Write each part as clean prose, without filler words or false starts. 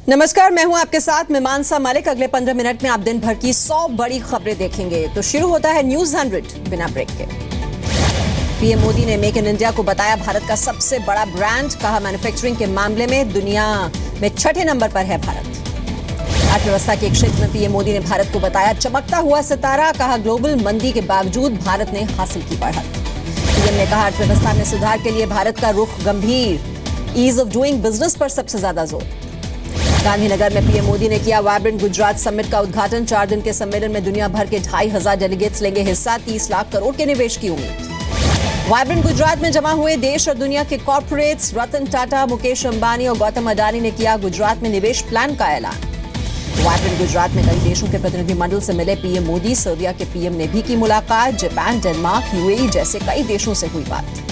नमस्कार, मैं हूं आपके साथ मीमांसा मलिक। अगले 15 मिनट में आप दिन भर की 100 बड़ी खबरें देखेंगे। तो शुरू होता है न्यूज 100 बिना ब्रेक के। पीएम मोदी ने मेक इन इंडिया को बताया भारत का सबसे बड़ा ब्रांड। कहा मैन्युफैक्चरिंग के मामले में दुनिया में 6ठे नंबर पर है भारत। अर्थव्यवस्था के क्षेत्र में पीएम मोदी ने भारत को बताया चमकता हुआ सितारा। कहा ग्लोबल मंदी के बावजूद भारत ने हासिल की बढ़त। पीएम ने कहा अर्थव्यवस्था में सुधार के लिए भारत का रुख गंभीर। ईज ऑफ डूइंग बिजनेस पर सबसे ज्यादा जोर। गांधीनगर में पीएम मोदी ने किया वाइब्रेंट गुजरात समिट का उद्घाटन। 4 दिन के सम्मेलन में दुनिया भर के 2500 डेलीगेट्स लेंगे हिस्सा। 30 लाख करोड़ के निवेश की उम्मीद। वाइब्रेंट गुजरात में जमा हुए देश और दुनिया के कॉर्पोरेट्स। रतन टाटा, मुकेश अंबानी और गौतम अडानी ने किया गुजरात में निवेश प्लान का ऐलान। वाइब्रेंट गुजरात में कई देशों के प्रतिनिधिमंडल से मिले पीएम मोदी। सर्बिया के पीएम ने भी की मुलाकात। जापान, डेनमार्क, यूएई जैसे कई देशों से हुई बात।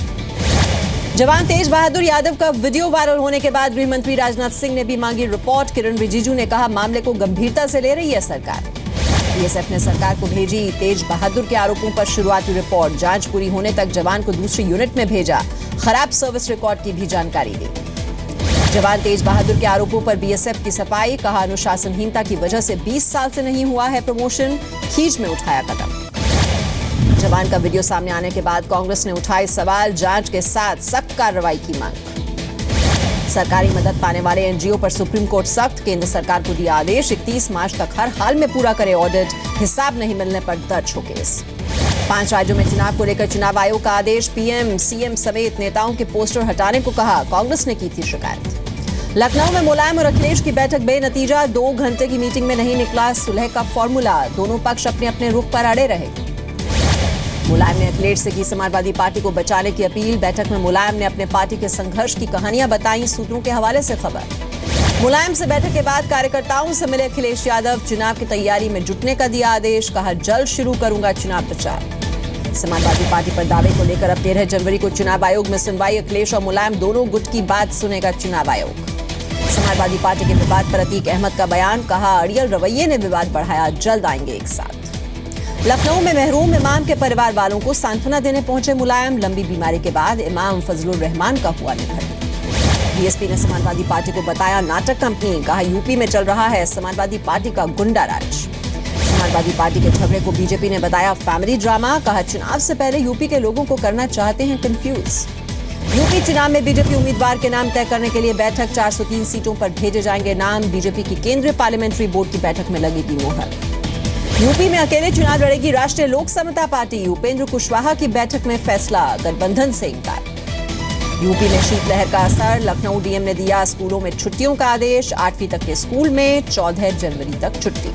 जवान तेज बहादुर यादव का वीडियो वायरल होने के बाद गृह मंत्री राजनाथ सिंह ने भी मांगी रिपोर्ट। किरण रिजिजू ने कहा मामले को गंभीरता से ले रही है सरकार। बीएसएफ ने सरकार को भेजी तेज बहादुर के आरोपों पर शुरुआती रिपोर्ट। जांच पूरी होने तक जवान को दूसरी यूनिट में भेजा। खराब सर्विस रिकॉर्ड की भी जानकारी दी। जवान तेज बहादुर के आरोपों पर बीएसएफ की सफाई। कहा अनुशासनहीनता की वजह से 20 साल से नहीं हुआ है प्रमोशन। खींच में उठाया कदम। जवान का वीडियो सामने आने के बाद कांग्रेस ने उठाए सवाल। जांच के साथ सख्त कार्रवाई की मांग। सरकारी मदद पाने वाले एनजीओ पर सुप्रीम कोर्ट सख्त। केंद्र सरकार को दिया आदेश 31 मार्च तक हर हाल में पूरा करे ऑडिट। हिसाब नहीं मिलने पर दर्ज हो केस। 5 राज्यों में चुनाव को लेकर चुनाव आयोग का आदेश। पीएम, सीएम समेत नेताओं के पोस्टर हटाने को कहा। कांग्रेस ने की थी शिकायत। लखनऊ में मुलायम और अखिलेश की बैठक बेनतीजा। 2 घंटे की मीटिंग में नहीं निकला सुलह का फॉर्मूला। दोनों पक्ष अपने अपने रुख पर अड़े रहे। मुलायम ने अखिलेश से की समाजवादी पार्टी को बचाने की अपील। बैठक में मुलायम ने अपने पार्टी के संघर्ष की कहानियां बताई। सूत्रों के हवाले से खबर। मुलायम से बैठक के बाद कार्यकर्ताओं से मिले अखिलेश यादव। चुनाव की तैयारी में जुटने का दिया आदेश। कहा जल्द शुरू करूंगा चुनाव प्रचार। समाजवादी पार्टी पर दावे को लेकर अब 13 जनवरी को चुनाव आयोग में सुनवाई। अखिलेश और मुलायम दोनों गुट की बात सुनेगा चुनाव आयोग। समाजवादी पार्टी के विवाद पर अतीक अहमद का बयान। कहा अड़ियल रवैये ने विवाद बढ़ाया। जल्द आएंगे एक साथ। लखनऊ में महरूम इमाम के परिवार वालों को सांत्वना देने पहुंचे मुलायम। लंबी बीमारी के बाद इमाम फजलुर रहमान का हुआ निधन। बीएसपी ने समाजवादी पार्टी को बताया नाटक कंपनी। कहा यूपी में चल रहा है समाजवादी पार्टी का गुंडा राज। समाजवादी पार्टी के झगड़े को बीजेपी ने बताया फैमिली ड्रामा। कहा चुनाव से पहले यूपी के लोगों को करना चाहते हैं कंफ्यूज। यूपी चुनाव में बीजेपी उम्मीदवार के नाम तय करने के लिए बैठक। 403 सीटों पर भेजे जाएंगे नाम। बीजेपी की केंद्रीय पार्लियामेंट्री बोर्ड की बैठक में लगेगी मोहर। यूपी में अकेले चुनाव लड़ेगी राष्ट्रीय लोक समता पार्टी। उपेंद्र कुशवाहा की बैठक में फैसला। गठबंधन से इंकार। यूपी में शीतलहर का असर। लखनऊ डीएम ने दिया स्कूलों में छुट्टियों का आदेश। 8वीं तक के स्कूल में 14 जनवरी तक छुट्टी।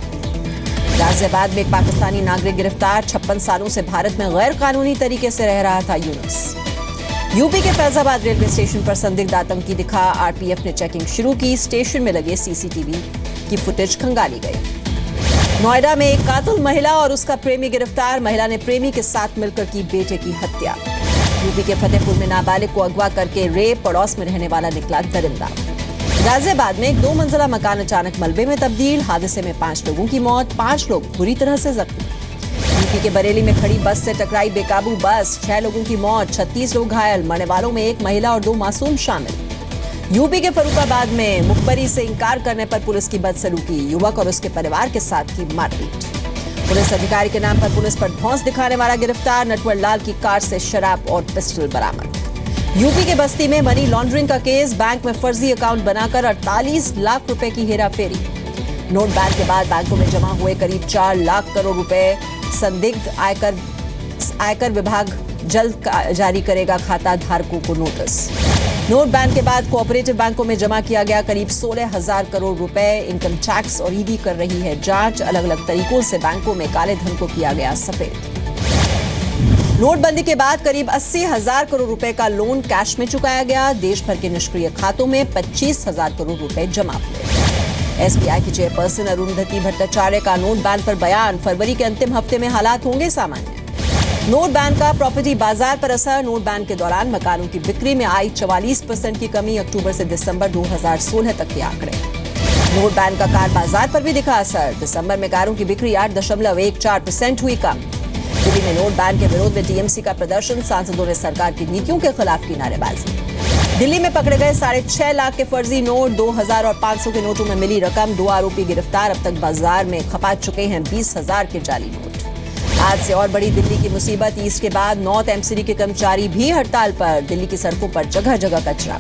गाजियाबाद में एक पाकिस्तानी नागरिक गिरफ्तार। 56 सालों से भारत में गैर कानूनी तरीके से रह रहा था यूनुस। यूपी के फैजाबाद रेलवे स्टेशन पर संदिग्ध आतंकी दिखा। आरपीएफ ने चेकिंग शुरू की। स्टेशन में लगे सीसीटीवी की फुटेज खंगाली गई। नोएडा में एक कातिल महिला और उसका प्रेमी गिरफ्तार। महिला ने प्रेमी के साथ मिलकर की बेटे की हत्या। यूपी के फतेहपुर में नाबालिग को अगवा करके रेप। पड़ोस में रहने वाला निकला दरिंदा। गाजियाबाद में एक 2 मंजिला मकान अचानक मलबे में तब्दील। हादसे में 5 लोगों की मौत। 5 लोग बुरी तरह से जख्मी। यूपी के बरेली में खड़ी बस से टकराई बेकाबू बस। 6 लोगों की मौत। 36 लोग घायल। मरने वालों में एक महिला और 2 मासूम शामिल। यूपी के फर्रुखाबाद में मुखबरी से इंकार करने पर पुलिस की बदसलूकी। युवक और उसके परिवार के साथ की मारपीट। पुलिस अधिकारी के नाम पर पुलिस पर धौंस दिखाने वाला गिरफ्तार। नटवर लाल की कार से शराब और पिस्टल बरामद। यूपी के बस्ती में मनी लॉन्ड्रिंग का केस। बैंक में फर्जी अकाउंट बनाकर 48 लाख रुपए की हेराफेरी। नोट बैन के बाद बैंकों में जमा हुए करीब 4 लाख करोड़ रुपए। संदिग्ध आयकर विभाग जल्द जारी करेगा खाता धारकों को नोटिस। नोट बैन के बाद कोऑपरेटिव बैंकों में जमा किया गया करीब 16,000 करोड़ रुपए। इनकम टैक्स और ईडी कर रही है जांच। अलग अलग तरीकों से बैंकों में काले धन को किया गया सफेद। नोटबंदी के बाद करीब 80,000 करोड़ रुपए का लोन कैश में चुकाया गया। देश भर के निष्क्रिय खातों में 25,000 करोड़ रुपए जमा हुए। एसबीआई की चेयरपर्सन अरुंधति भट्टाचार्य का नोट बैन पर बयान। फरवरी के अंतिम हफ्ते में हालात होंगे सामान्य। नोट बैन का प्रॉपर्टी बाजार पर असर। नोट बैन के दौरान मकानों की बिक्री में आई 44% की कमी। अक्टूबर से दिसंबर 2016 तक के आंकड़े। नोट बैन का कार बाजार पर भी दिखा असर। दिसंबर में कारों की बिक्री 8.14% हुई कम। दिल्ली में नोट बैन के विरोध में टीएमसी का प्रदर्शन। सांसदों ने सरकार की नीतियों के खिलाफ की नारेबाजी। दिल्ली में पकड़े गए 6.5 लाख के फर्जी नोट, 2000 और 500 के नोटों में मिली रकम, 2 आरोपी गिरफ्तार। अब तक बाजार में खपा चुके हैं 20,000 के जाली नोट। आज से और बड़ी दिल्ली की मुसीबत, ईस्ट के बाद नॉर्थ एमसीडी के कर्मचारी भी हड़ताल पर। दिल्ली की सड़कों पर जगह जगह कचरा।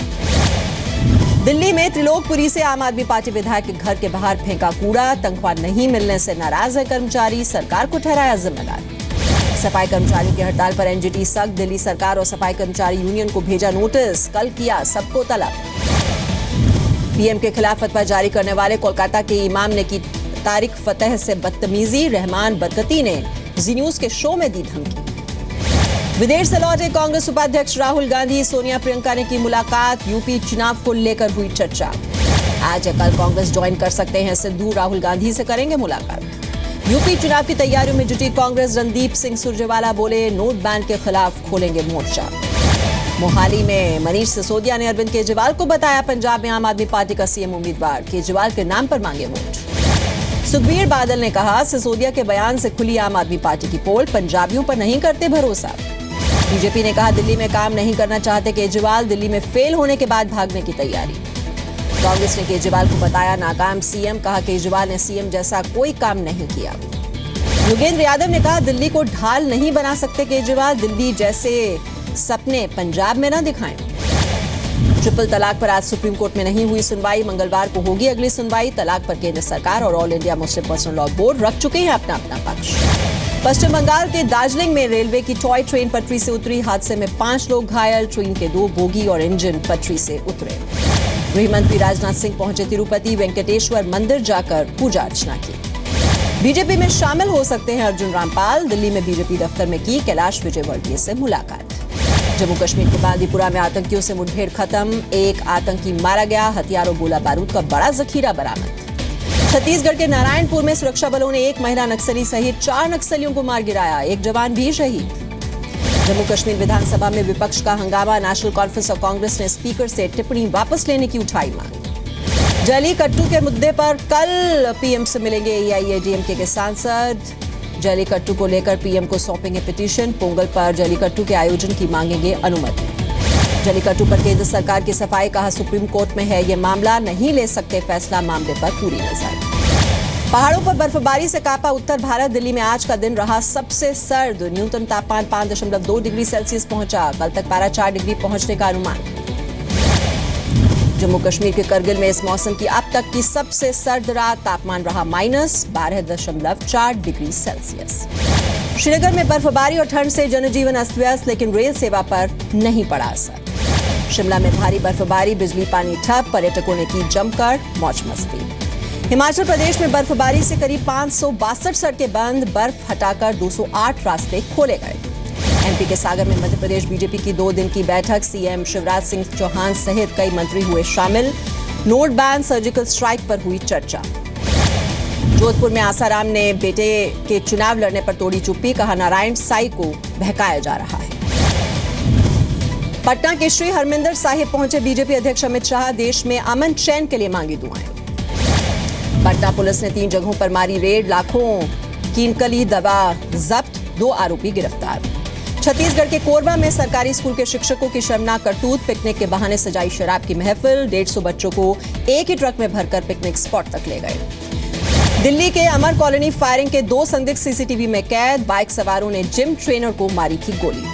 दिल्ली में त्रिलोकपुरी से आम आदमी पार्टी विधायक के घर के बाहर फेंका कूड़ा, तनख्वाह नहीं मिलने से नाराज है कर्मचारी, सरकार को ठहराया जिम्मेदार। सफाई कर्मचारियों की हड़ताल पर एनजीटी सख्त, दिल्ली सरकार और सफाई कर्मचारी यूनियन को भेजा नोटिस, कल किया सबको तलब। पीएम के खिलाफ फतवा जारी करने वाले कोलकाता के इमाम ने की तारिक फतेह से बदतमीजी, रहमान बरकती ने जी न्यूज के शो में दी धमकी। विदेश से लौटे कांग्रेस उपाध्यक्ष राहुल गांधी, सोनिया प्रियंका ने की मुलाकात, यूपी चुनाव को लेकर हुई चर्चा। आज या कल कांग्रेस ज्वाइन कर सकते हैं सिद्धू, राहुल गांधी से करेंगे मुलाकात। यूपी चुनाव की तैयारियों में जुटी कांग्रेस, रणदीप सिंह सुरजेवाला बोले नोट बैन के खिलाफ खोलेंगे मोर्चा। मोहाली में मनीष सिसोदिया ने अरविंद केजरीवाल को बताया पंजाब में आम आदमी पार्टी का सीएम उम्मीदवार, केजरीवाल के नाम पर मांगे वोट। सुखबीर बादल ने कहा सिसोदिया के बयान से खुली आम आदमी पार्टी की पोल, पंजाबियों पर नहीं करते भरोसा। बीजेपी ने कहा दिल्ली में काम नहीं करना चाहते केजरीवाल, दिल्ली में फेल होने के बाद भागने की तैयारी। कांग्रेस ने केजरीवाल को बताया नाकाम सीएम, कहा केजरीवाल ने सीएम जैसा कोई काम नहीं किया। योगेंद्र यादव ने कहा दिल्ली को ढाल नहीं बना सकते केजरीवाल, दिल्ली जैसे सपने पंजाब में न दिखाएं। ट्रिपल तलाक पर आज सुप्रीम कोर्ट में नहीं हुई सुनवाई, मंगलवार को होगी अगली सुनवाई। तलाक पर केंद्र सरकार और all India Muslim personal law board रख चुके हैं अपना अपना पक्ष। पश्चिम बंगाल के दार्जिलिंग में रेलवे की टॉय ट्रेन पटरी से उतरी, हादसे में 5 लोग घायल, ट्रेन के 2 बोगी और इंजन पटरी से उतरे। गृह मंत्री राजनाथ सिंह पहुंचे तिरुपति, वेंकटेश्वर मंदिर जाकर पूजा अर्चना की। बीजेपी में शामिल हो सकते हैं अर्जुन रामपाल, दिल्ली में बीजेपी दफ्तर में की कैलाश विजयवर्गीय से मुलाकात। जम्मू कश्मीर के बांदीपुरा में आतंकियों से मुठभेड़ खत्म, 1 आतंकी मारा गया, हथियारों गोला बारूद का बड़ा जखीरा बरामद। छत्तीसगढ़ के नारायणपुर में सुरक्षा बलों ने 1 महिला नक्सली सहित 4 नक्सलियों को मार गिराया, 1 जवान भी शहीद। जम्मू कश्मीर विधानसभा में विपक्ष का हंगामा, नेशनल कॉन्फ्रेंस और कांग्रेस ने स्पीकर से टिप्पणी वापस लेने की उठाई मांग। जली कट्टू के मुद्दे पर कल पीएम से मिलेंगे एआईएडीएमके के सांसद, जली कट्टू को लेकर पीएम को सौंपेंगे पिटीशन, पोंगल पर जली कट्टू के आयोजन की मांगेंगे अनुमति। जली कट्टू पर केंद्र सरकार की सफाई, कहा सुप्रीम कोर्ट में है ये मामला, नहीं ले सकते फैसला, मामले पर पूरी नजर। पहाड़ों पर बर्फबारी से कांपा उत्तर भारत, दिल्ली में आज का दिन रहा सबसे सर्द, न्यूनतम तापमान 5.2 डिग्री सेल्सियस पहुंचा, कल तक पारा 4 डिग्री पहुंचने का अनुमान। जम्मू कश्मीर के करगिल में इस मौसम की अब तक की सबसे सर्द रात, तापमान रहा -12.4 डिग्री सेल्सियस। श्रीनगर में बर्फबारी और ठंड से जनजीवन अस्त व्यस्त, लेकिन रेल सेवा पर नहीं पड़ा असर। शिमला में भारी बर्फबारी, बिजली पानी ठप, पर्यटकों ने की जमकर मौज मस्ती। हिमाचल प्रदेश में बर्फबारी से करीब 562 सड़कें बंद, बर्फ हटाकर 208 रास्ते खोले गए। एमपी के सागर में मध्य प्रदेश बीजेपी की 2 दिन की बैठक, सीएम शिवराज सिंह चौहान सहित कई मंत्री हुए शामिल। नोट बैन, सर्जिकल स्ट्राइक पर हुई चर्चा। जोधपुर में आसाराम ने बेटे के चुनाव लड़ने पर तोड़ी चुप्पी, कहा नारायण साई को बहकाया जा रहा है। पटना के श्री हरमिंदर साहिब पहुंचे बीजेपी अध्यक्ष अमित शाह, देश में अमन चैन के लिए मांगी दुआएं। पटना पुलिस ने 3 जगहों पर मारी रेड, लाखों की नकली दवा जब्त, 2 आरोपी गिरफ्तार। छत्तीसगढ़ के कोरबा में सरकारी स्कूल के शिक्षकों की शर्मनाक करतूत, पिकनिक के बहाने सजाई शराब की महफिल, 150 बच्चों को एक ही ट्रक में भरकर पिकनिक स्पॉट तक ले गए। दिल्ली के अमर कॉलोनी फायरिंग के 2 संदिग्ध सीसीटीवी में कैद, बाइक सवारों ने जिम ट्रेनर को मारी थी गोली।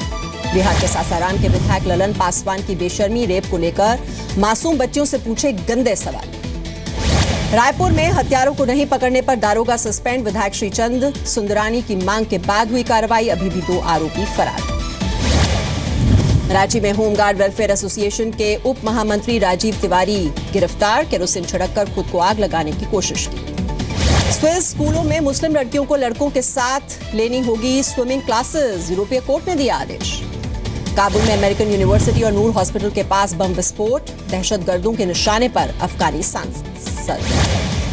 बिहार के सासाराम के विधायक ललन पासवान की बेशर्मी, रेप को लेकर मासूम बच्चियों से पूछे गंदे सवाल। रायपुर में हत्यारों को नहीं पकड़ने पर दारोगा सस्पेंड, विधायक श्रीचंद सुंदरानी की मांग के बाद हुई कार्रवाई, अभी भी 2 आरोपी फरार। रांची में होमगार्ड वेलफेयर एसोसिएशन के उप महामंत्री राजीव तिवारी गिरफ्तार, केरोसिन छिड़ककर खुद को आग लगाने की कोशिश की। स्विस स्कूलों में मुस्लिम लड़कियों को लड़कों के साथ लेनी होगी स्विमिंग क्लासेस, यूरोपीय कोर्ट ने दिया आदेश। काबुल में अमेरिकन यूनिवर्सिटी और नूर हॉस्पिटल के पास बम विस्फोट, दहशतगर्दों के निशाने पर अफगानी सांसद।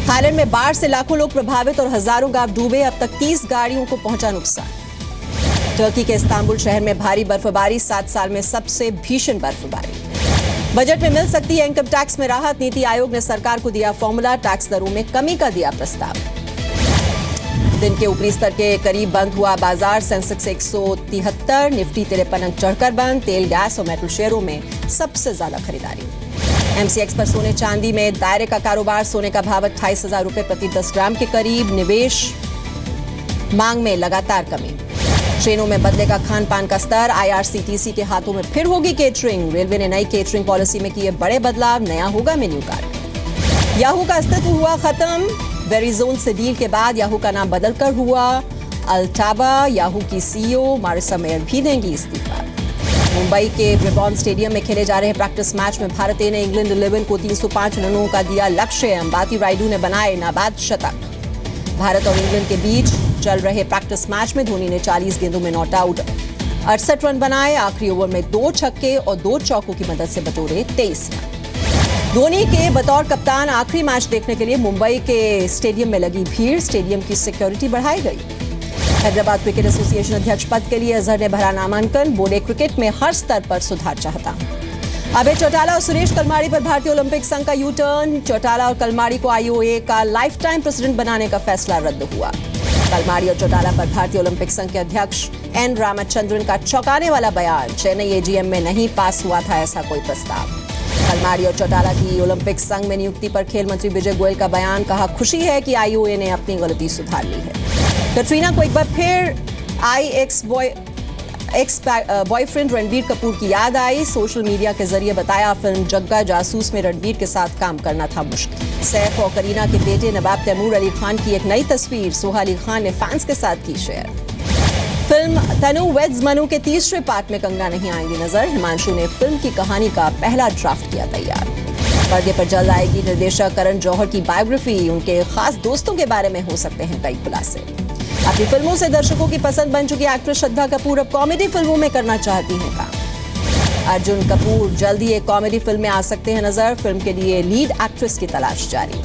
थाईलैंड में बाढ़ से लाखों लोग प्रभावित और हजारों गांव डूबे, अब तक 30 गाड़ियों को पहुंचा नुकसान। टर्की के इस्तांबुल शहर में भारी बर्फबारी, 7 साल में सबसे भीषण बर्फबारी। बजट में मिल सकती है इनकम टैक्स में राहत, नीति आयोग ने सरकार को दिया फॉर्मूला, टैक्स दरों में कमी का दिया प्रस्ताव। दिन के ऊपरी स्तर के करीब बंद हुआ बाजार। सेंसेक्स 173, निफ्टी 53 अंक चढ़कर बंद। तेल, गैस और मेटल शेयरों में सबसे ज्यादा खरीदारी। एमसीएक्स पर सोने चांदी में दायरे का कारोबार। सोने का भाव 28,000 रुपए प्रति 10 ग्राम के करीब। निवेश मांग में लगातार कमी। ट्रेनों में बदलेगा खान पान का स्तर। आईआरसीटीसी के हाथों में फिर होगी केटरिंग। रेलवे ने नई केटरिंग पॉलिसी में किए बड़े बदलाव। नया होगा मेन्यू कार्ड। याहू का अस्तित्व हुआ खत्म। वेरिजोन से डील के बाद याहू का नाम बदलकर हुआ अल्टाबा। याहू की सीईओ मारिसा मेयर भी देंगी इस्तीफा। मुंबई के ब्रिबॉर्न स्टेडियम में खेले जा रहे प्रैक्टिस मैच में भारत ने इंग्लैंड 11 को 305 रनों का दिया लक्ष्य। अंबाती रायडू ने बनाए नाबाद शतक। भारत और इंग्लैंड के बीच चल रहे प्रैक्टिस मैच में धोनी ने 40 गेंदों में नॉट आउट 68 रन बनाए। आखिरी ओवर में 2 छक्के और 2 चौकों की मदद से बटोरे 23 रन। धोनी के बतौर कप्तान आखिरी मैच देखने के लिए मुंबई के स्टेडियम में लगी भीड़। स्टेडियम की सिक्योरिटी बढ़ाई गई। हैदराबाद क्रिकेट एसोसिएशन अध्यक्ष पद के लिए अजहर ने भरा नामांकन। बोले, क्रिकेट में हर स्तर पर सुधार चाहता हूं। अभय चौटाला और सुरेश कलमाड़ी पर भारतीय ओलंपिक संघ का यू टर्न। चौटाला और कलमाड़ी को आईओए का लाइफ टाइम प्रेसिडेंट बनाने का फैसला रद्द हुआ। कलमाड़ी और चौटाला पर भारतीय ओलंपिक संघ के अध्यक्ष एन रामचंद्रन का चौंकाने वाला बयान। चेन्नई एजीएम में नहीं पास हुआ था ऐसा कोई प्रस्ताव। कलमाड़ी और चौटाला की ओलंपिक संघ में नियुक्ति पर खेल मंत्री विजय गोयल का बयान। कहा, खुशी है कि आईओए ने अपनी गलती सुधार ली है। कटरीना को एक बार फिर एक्स बॉयफ्रेंड रणबीर कपूर की याद आई। सोशल मीडिया के जरिए बताया, फिल्म जग्गा जासूस में रणबीर के साथ काम करना था मुश्किल। सैफ और करीना के बेटे नवाब तैमूर अली खान की एक नई तस्वीर सोहा अली खान ने फैंस के साथ की शेयर। फिल्म तनु वेड्स मनु के तीसरे पार्ट में कंगना नहीं आएंगी नजर। हिमांशु ने फिल्म की कहानी का पहला ड्राफ्ट किया तैयार। पर्दे पर जल्द आएगी निर्देशक करण जौहर की बायोग्राफी। उनके खास दोस्तों के बारे में हो सकते हैं कई खुलासे। अपनी फिल्मों से दर्शकों की पसंद बन चुकी एक्ट्रेस श्रद्धा कपूर अब कॉमेडी फिल्मों में करना चाहती हैं काम। अर्जुन कपूर जल्द ही एक कॉमेडी फिल्म में आ सकते हैं नजर। फिल्म के लिए लीड एक्ट्रेस की तलाश जारी।